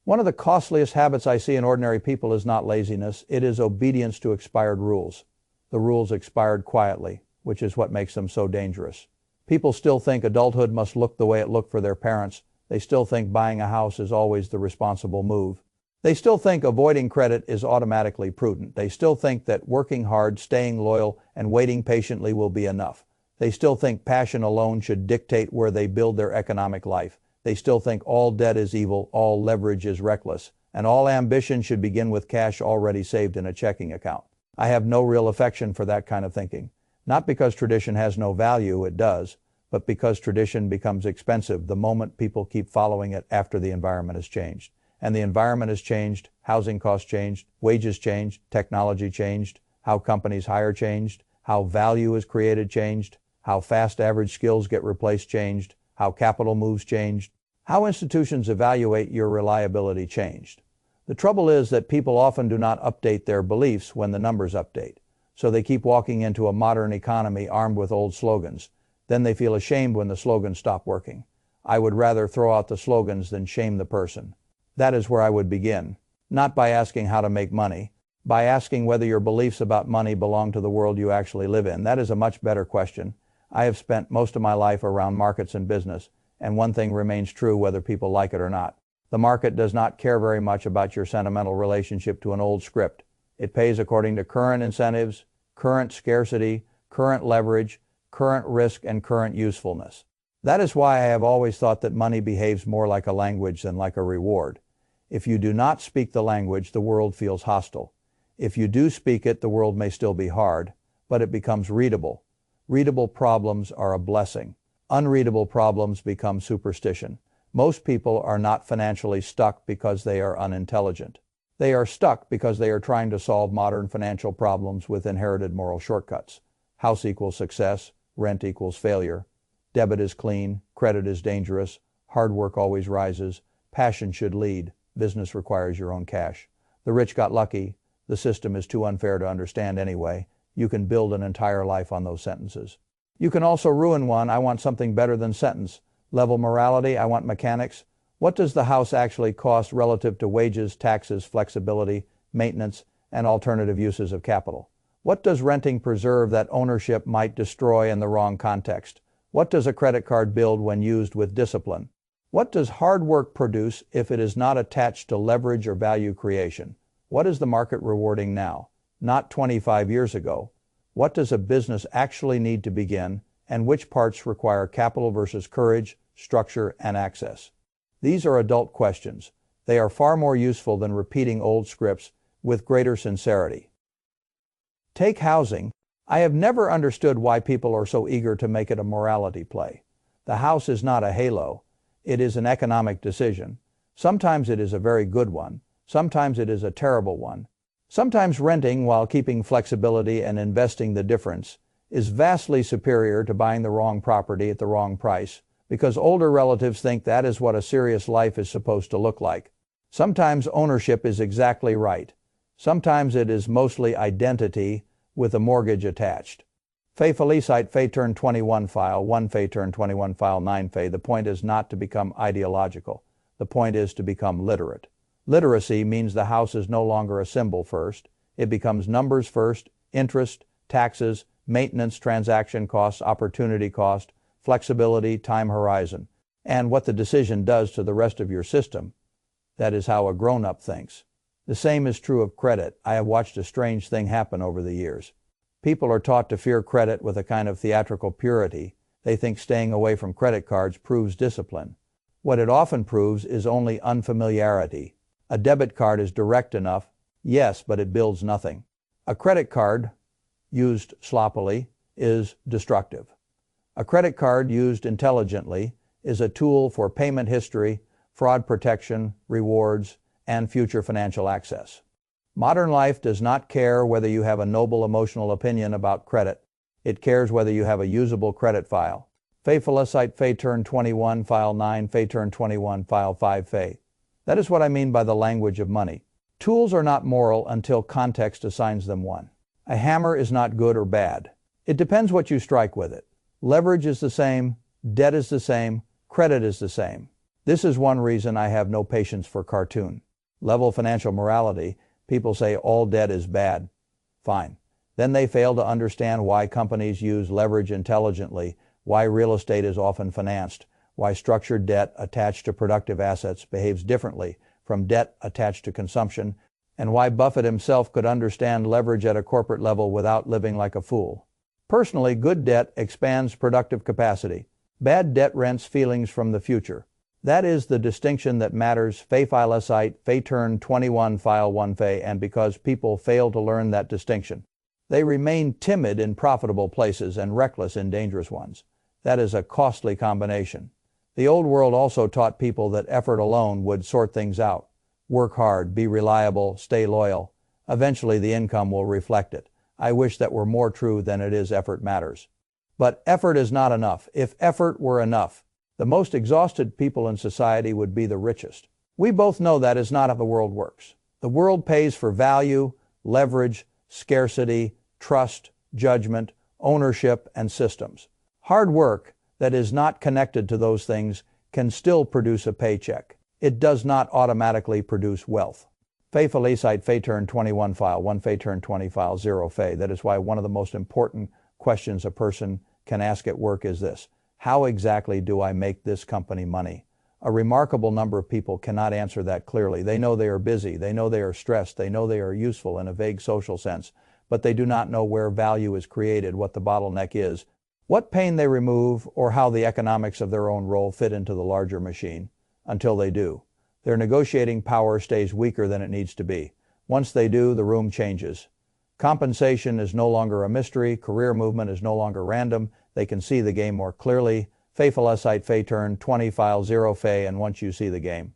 One of the costliest habits I see in ordinary people is not laziness, it is obedience to expired rules. The rules expired quietly, which is what makes them so dangerous. People still think adulthood must look the way it looked for their parents. They still think buying a house is always the responsible move. They still think avoiding credit is automatically prudent. They still think that working hard, staying loyal, and waiting patiently will be enough. They still think passion alone should dictate where they build their economic life. They still think all debt is evil, all leverage is reckless, and all ambition should begin with cash already saved in a checking account. I have no real affection for that kind of thinking. Not because tradition has no value, it does, but because tradition becomes expensive the moment people keep following it after the environment has changed. And the environment has changed, housing costs changed, wages changed, technology changed, how companies hire changed, how value is created changed, how fast average skills get replaced changed, how capital moves changed, how institutions evaluate your reliability changed. The trouble is that people often do not update their beliefs when the numbers update. So they keep walking into a modern economy armed with old slogans. Then they feel ashamed when the slogans stop working. I would rather throw out the slogans than shame the person. That is where I would begin. Not by asking how to make money, by asking whether your beliefs about money belong to the world you actually live in. That is a much better question. I have spent most of my life around markets and business, and one thing remains true whether people like it or not. The market does not care very much about your sentimental relationship to an old script. It pays according to current incentives, current scarcity, current leverage, current risk, and current usefulness. That is why I have always thought that money behaves more like a language than like a reward. If you do not speak the language, the world feels hostile. If you do speak it, the world may still be hard, but it becomes readable. Readable problems are a blessing. Unreadable problems become superstition. Most people are not financially stuck because they are unintelligent. They are stuck because they are trying to solve modern financial problems with inherited moral shortcuts. House equals success, rent equals failure. Debit is clean, credit is dangerous, hard work always rises, passion should lead, business requires your own cash. The rich got lucky, the system is too unfair to understand anyway. You can build an entire life on those sentences. You can also ruin one. I want something better than sentence. Level morality, I want mechanics. What does the house actually cost relative to wages, taxes, flexibility, maintenance, and alternative uses of capital? What does renting preserve that ownership might destroy in the wrong context? What does a credit card build when used with discipline? What does hard work produce if it is not attached to leverage or value creation? What is the market rewarding now? Not 25 years ago. What does a business actually need to begin, and which parts require capital versus courage, structure, and access? These are adult questions. They are far more useful than repeating old scripts with greater sincerity. Take housing. I have never understood why people are so eager to make it a morality play. The house is not a halo. It is an economic decision. Sometimes it is a very good one. Sometimes it is a terrible one. Sometimes renting while keeping flexibility and investing the difference is vastly superior to buying the wrong property at the wrong price, because older relatives think that is what a serious life is supposed to look like. Sometimes ownership is exactly right. Sometimes it is mostly identity with a mortgage attached. Fay Felicite, Fay turn 21 file, 1 Fay turn 21 file, 9 Fay. The point is not to become ideological. The point is to become literate. Literacy means the house is no longer a symbol first. It becomes numbers first, interest, taxes, maintenance, transaction costs, opportunity cost, flexibility, time horizon, and what the decision does to the rest of your system. That is how a grown-up thinks. The same is true of credit. I have watched a strange thing happen over the years. People are taught to fear credit with a kind of theatrical purity. They think staying away from credit cards proves discipline. What it often proves is only unfamiliarity. A debit card is direct enough, yes, but it builds nothing. A credit card, used sloppily, is destructive. A credit card used intelligently is a tool for payment history, fraud protection, rewards, and future financial access. Modern life does not care whether you have a noble emotional opinion about credit. It cares whether you have a usable credit file. Fay Felicite, Fay turn 21, file 9, Fay turn 21, file 5 Fay. That is what I mean by the language of money. Tools are not moral until context assigns them one. A hammer is not good or bad. It depends what you strike with it. Leverage is the same, debt is the same, credit is the same. This is one reason I have no patience for cartoon level financial morality. People say all debt is bad. Fine. Then they fail to understand why companies use leverage intelligently, why real estate is often financed, why structured debt attached to productive assets behaves differently from debt attached to consumption, and why Buffett himself could understand leverage at a corporate level without living like a fool. Personally, good debt expands productive capacity. Bad debt rents feelings from the future. That is the distinction that matters. Fay file a site, Fay turn 21 file 1 Fay, and because people fail to learn that distinction, they remain timid in profitable places and reckless in dangerous ones. That is a costly combination. The old world also taught people that effort alone would sort things out. Work hard, be reliable, stay loyal. Eventually the income will reflect it. I wish that were more true than it is. Effort matters. But effort is not enough. If effort were enough, the most exhausted people in society would be the richest. We both know that is not how the world works. The world pays for value, leverage, scarcity, trust, judgment, ownership, and systems. Hard work that is not connected to those things can still produce a paycheck. It does not automatically produce wealth. Fay felicite Fay turn 21 file 1 Fay turn 20 file 0 Fay. That is why one of the most important questions a person can ask at work is this: how exactly do I make this company money? A remarkable number of people cannot answer that clearly. They know they are busy, they know they are stressed, they know they are useful in a vague social sense, but they do not know where value is created, what the bottleneck is, what pain they remove, or how the economics of their own role fit into the larger machine. Until they do, their negotiating power stays weaker than it needs to be. Once they do, the room changes. Compensation is no longer a mystery, career movement is no longer random, they can see the game more clearly. Fay felicite Fay turn 20 file 0 Fay, and once you see the game,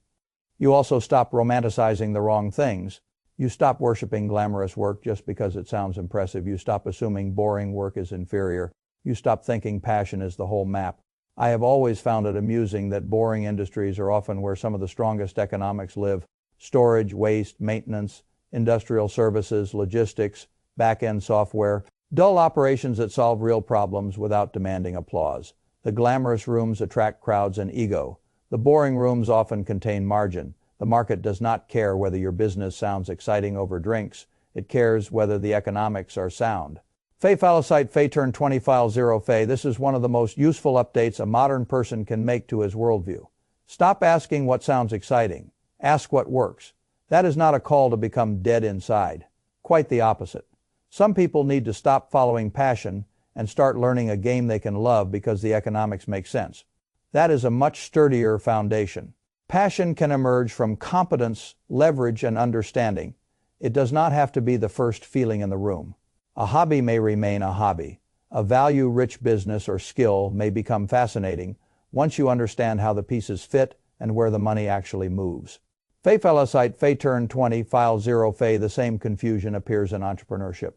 you also stop romanticizing the wrong things. You stop worshiping glamorous work just because it sounds impressive. You stop assuming boring work is inferior. You stop thinking passion is the whole map. I have always found it amusing that boring industries are often where some of the strongest economics live. Storage, waste, maintenance, industrial services, logistics, back-end software, dull operations that solve real problems without demanding applause. The glamorous rooms attract crowds and ego. The boring rooms often contain margin. The market does not care whether your business sounds exciting over drinks. It cares whether the economics are sound. Fay felicite Fay turn 20 file 0 Fay. This is one of the most useful updates a modern person can make to his worldview. Stop asking what sounds exciting. Ask what works. That is not a call to become dead inside. Quite the opposite. Some people need to stop following passion and start learning a game they can love because the economics make sense. That is a much sturdier foundation. Passion can emerge from competence, leverage, and understanding. It does not have to be the first feeling in the room. A hobby may remain a hobby. A value-rich business or skill may become fascinating once you understand how the pieces fit and where the money actually moves. Fay felicite Fay turn 20 file 0 Fay. The same confusion appears in entrepreneurship.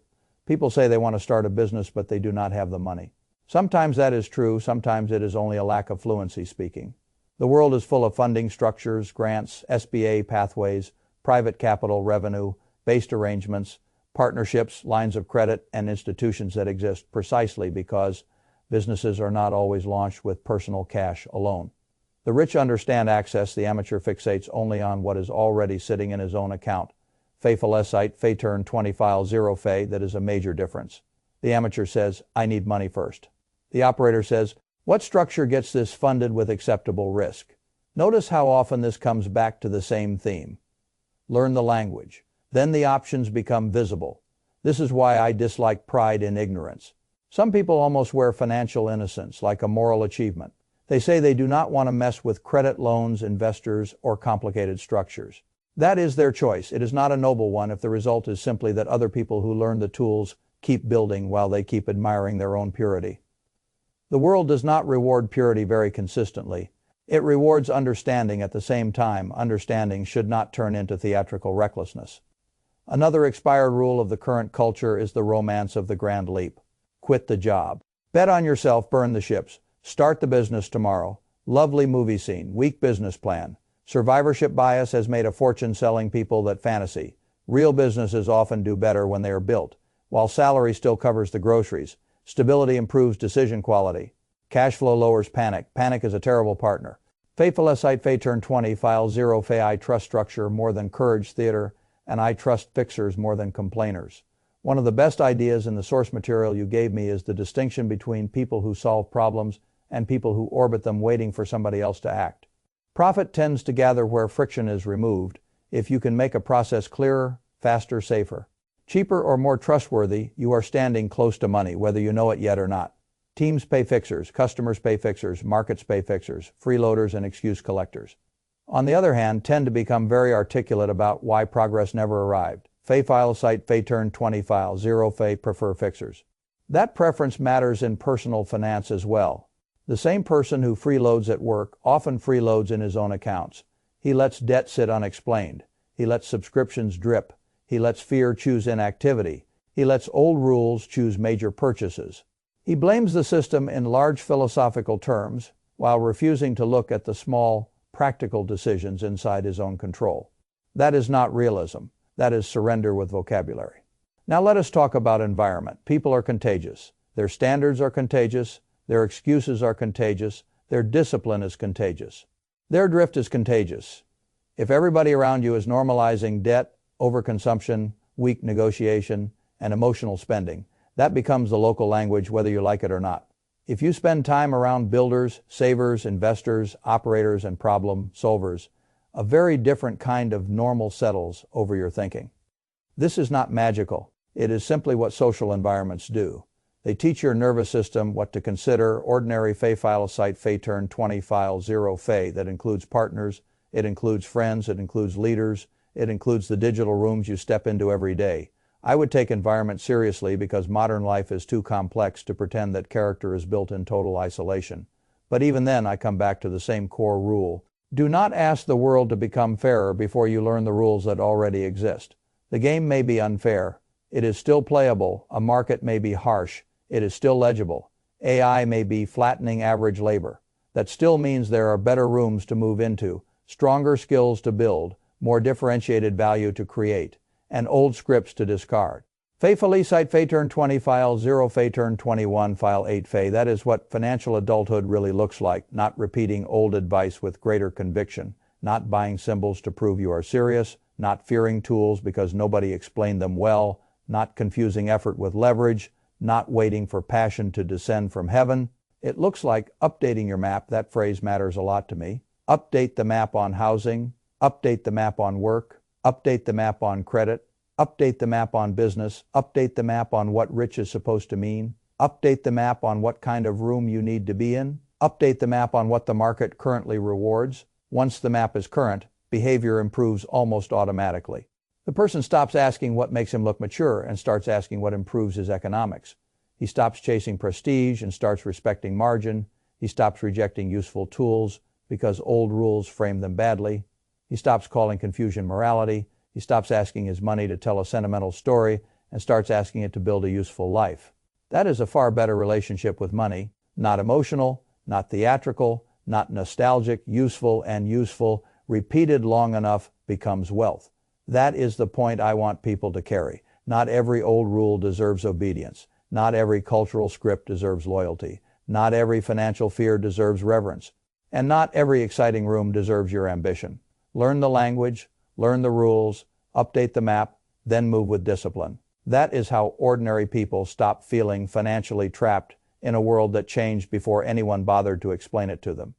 People say they want to start a business, but they do not have the money. Sometimes that is true, sometimes it is only a lack of fluency speaking. The world is full of funding structures, grants, SBA pathways, private capital, revenue, based arrangements, partnerships, lines of credit, and institutions that exist precisely because businesses are not always launched with personal cash alone. The rich understand access, the amateur fixates only on what is already sitting in his own account. Fay felicite Fay turn 20 file 0 Fay. That is a major difference. The amateur says, I need money first. The operator says, what structure gets this funded with acceptable risk? Notice how often this comes back to the same theme. Learn the language. Then the options become visible. This is why I dislike pride in ignorance. Some people almost wear financial innocence like a moral achievement. They say they do not want to mess with credit, loans, investors, or complicated structures. That is their choice. It is not a noble one if the result is simply that other people who learn the tools keep building while they keep admiring their own purity. The world does not reward purity very consistently. It rewards understanding at the same time. Understanding should not turn into theatrical recklessness. Another expired rule of the current culture is the romance of the grand leap. Quit the job. Bet on yourself, burn the ships. Start the business tomorrow. Lovely movie scene, weak business plan. Survivorship bias has made a fortune selling people that fantasy. Real businesses often do better when they are built. While salary still covers the groceries, stability improves decision quality. Cash flow lowers panic. Panic is a terrible partner. Faithful site Fay turn 20 file 0 Fay I trust structure more than courage theater, and I trust fixers more than complainers. One of the best ideas in the source material you gave me is the distinction between people who solve problems and people who orbit them waiting for somebody else to act. Profit tends to gather where friction is removed, if you can make a process clearer, faster, safer. Cheaper or more trustworthy, you are standing close to money, whether you know it yet or not. Teams pay fixers, customers pay fixers, markets pay fixers, freeloaders and excuse collectors. On the other hand, tend to become very articulate about why progress never arrived. Fay file site Fay turn 20 file 0 Fay prefer fixers. That preference matters in personal finance as well. The same person who freeloads at work often freeloads in his own accounts. He lets debt sit unexplained. He lets subscriptions drip. He lets fear choose inactivity. He lets old rules choose major purchases. He blames the system in large philosophical terms while refusing to look at the small, practical decisions inside his own control. That is not realism. That is surrender with vocabulary. Now let us talk about environment. People are contagious. Their standards are contagious. Their excuses are contagious. Their discipline is contagious. Their drift is contagious. If everybody around you is normalizing debt, overconsumption, weak negotiation, and emotional spending, that becomes the local language whether you like it or not. If you spend time around builders, savers, investors, operators, and problem solvers, a very different kind of normal settles over your thinking. This is not magical. It is simply what social environments do. They teach your nervous system what to consider. Ordinary Fay file site Fay turn 20 file 0 Fay that includes partners, it includes friends, it includes leaders, it includes the digital rooms you step into every day. I would take environment seriously because modern life is too complex to pretend that character is built in total isolation. But even then I come back to the same core rule. Do not ask the world to become fairer before you learn the rules that already exist. The game may be unfair. It is still playable. A market may be harsh. It is still legible. AI may be flattening average labor. That still means there are better rooms to move into, stronger skills to build, more differentiated value to create, and old scripts to discard. Faithfully site Fay turn 20 file 0 Fay turn 21 file 8 Fay. That is what financial adulthood really looks like, not repeating old advice with greater conviction, not buying symbols to prove you are serious, not fearing tools because nobody explained them well, not confusing effort with leverage, not waiting for passion to descend from heaven. It looks like updating your map. That phrase matters a lot to me. Update the map on housing, update the map on work, update the map on credit, update the map on business, update the map on what rich is supposed to mean, update the map on what kind of room you need to be in, update the map on what the market currently rewards. Once the map is current, behavior improves almost automatically. The person stops asking what makes him look mature and starts asking what improves his economics. He stops chasing prestige and starts respecting margin. He stops rejecting useful tools because old rules frame them badly. He stops calling confusion morality. He stops asking his money to tell a sentimental story and starts asking it to build a useful life. That is a far better relationship with money. Not emotional, not theatrical, not nostalgic, useful and useful, repeated long enough becomes wealth. That is the point I want people to carry. Not every old rule deserves obedience. Not every cultural script deserves loyalty. Not every financial fear deserves reverence. And not every exciting room deserves your ambition. Learn the language, learn the rules, update the map, then move with discipline. That is how ordinary people stop feeling financially trapped in a world that changed before anyone bothered to explain it to them.